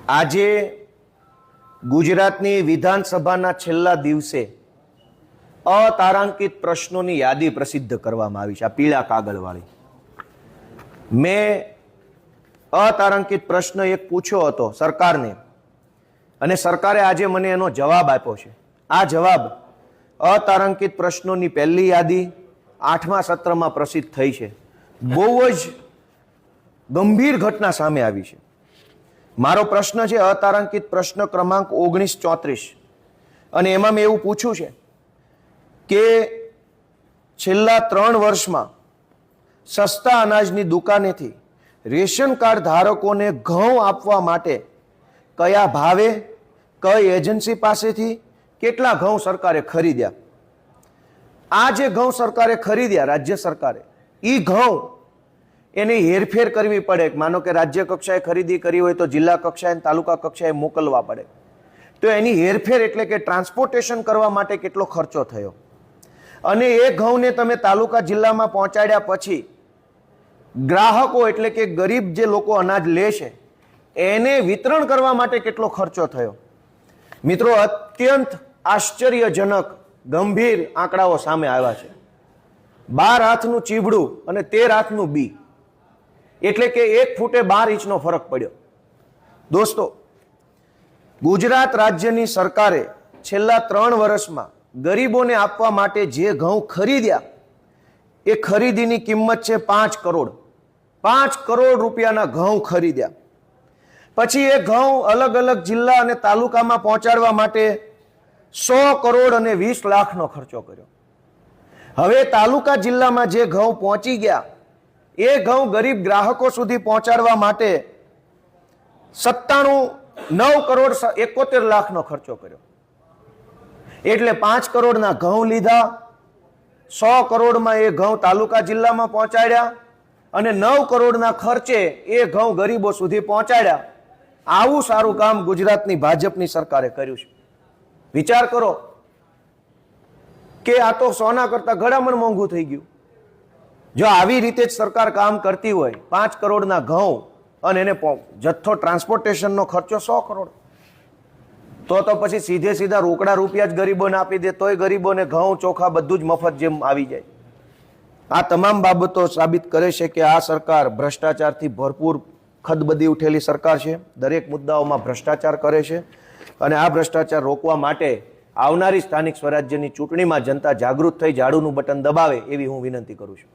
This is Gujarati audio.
આજે ગુજરાતની વિધાનસભાના છેલ્લા દિવસે અતારાંકિત પ્રશ્નોની યાદી પ્રસિદ્ધ કરવામાં આવી છે, આ પીળા કાગળવાળી. મેં અતારાંકિત પ્રશ્ન એક પૂછ્યો હતો સરકારને, અને સરકારે આજે મને એનો જવાબ આપ્યો છે. આ જવાબ અતારાંકિત પ્રશ્નોની પહેલી યાદી 8મા સત્રમાં પ્રસિદ્ધ થઈ છે. બહુ જ ગંભીર ઘટના સામે આવી છે. મારો પ્રશ્ન છે અતારાંકિત પ્રશ્ન ક્રમાંક 1934, અને એમાં મેં એવું પૂછ્યું છે કે છેલ્લા 3 વર્ષમાં સસ્તા અનાજની દુકાનેથી રેશન કાર્ડ ધારકોને ઘઉં આપવા માટે કયા ભાવે, કઈ એજન્સી પાસેથી કેટલા ઘઉં સરકારે ખરીદ્યા. આ જે ઘઉં સરકારે ખરીદ્યા, રાજ્ય સરકારે, એ ઘઉં એની હેરફેર કરવી પડે. માનો કે રાજ્ય કક્ષાએ ખરીદી કરી હોય તો જિલ્લા કક્ષાએ અને તાલુકા કક્ષાએ મોકલવા પડે, તો એની હેરફેર એટલે કે ટ્રાન્સપોર્ટેશન કરવા માટે કેટલો ખર્ચો થયો, અને એ ઘઉંને તમે તાલુકા જિલ્લામાં પહોંચાડ્યા પછી ગ્રાહકો એટલે કે ગરીબ જે લોકો અનાજ લે છે એને વિતરણ કરવા માટે કેટલો ખર્ચો થયો. મિત્રો, અત્યંત આશ્ચર્યજનક ગંભીર આંકડાઓ સામે આવ્યા છે. 12 હાથનું ચીબડું અને 13 હાથનું બી, એટલે કે 1 ફૂટે 12 ઇંચનો ફરક પડ્યો. દોસ્તો, ગુજરાત રાજ્યની સરકારે છેલ્લા 3 વર્ષમાં ગરીબોને આપવા માટે જે ઘઉં ખરીદ્યા એ ખરીદીની કિંમત છે 5 કરોડ. 5 કરોડ રૂપિયાના ઘઉં ખરીદ્યા. પછી એ ઘઉં અલગ અલગ જિલ્લા અને તાલુકામાં પહોંચાડવા માટે 100 કરોડ અને 20 લાખનો ખર્ચો કર્યો. હવે તાલુકા જિલ્લામાં જે ઘઉં પહોંચી ગયા એ ઘઉં ગરીબ ગ્રાહકો સુધી પહોંચાડવા માટે 9 કરોડ 71 લાખનો ખર્ચો કર્યો. એટલે 5 કરોડના ઘઉં લીધા, 100 કરોડમાં એ ઘઉં તાલુકા જિલ્લામાં પહોંચાડ્યા, અને 9 કરોડના ખર્ચે એ ઘઉં ગરીબો સુધી પહોંચાડ્યા. આવું સારું કામ ગુજરાતની ભાજપની સરકારે કર્યું છે. વિચાર કરો કે આ તો સોના કરતા ઘડામણ મોંઘું થઈ ગયું. જો આવી રીતે જ સરકાર કામ કરતી હોય, 5 કરોડના ઘઉં અને એને જથ્થો ટ્રાન્સપોર્ટેશનનો ખર્ચો 100 કરોડ, તો પછી સીધા રોકડા રૂપિયા જ ગરીબોને આપી દે તોય ગરીબોને ઘઉં ચોખા બધું જ મફત જેમ આવી જાય. આ તમામ બાબતો સાબિત કરે છે કે આ સરકાર ભ્રષ્ટાચારથી ભરપૂર ખદબદી ઉઠેલી સરકાર છે. દરેક મુદ્દાઓમાં ભ્રષ્ટાચાર કરે છે, અને આ ભ્રષ્ટાચાર રોકવા માટે આવનારી સ્થાનિક સ્વરાજ્યની ચૂંટણીમાં જનતા જાગૃત થઈ ઝાડુનું બટન દબાવે એવી હું વિનંતી કરું છું.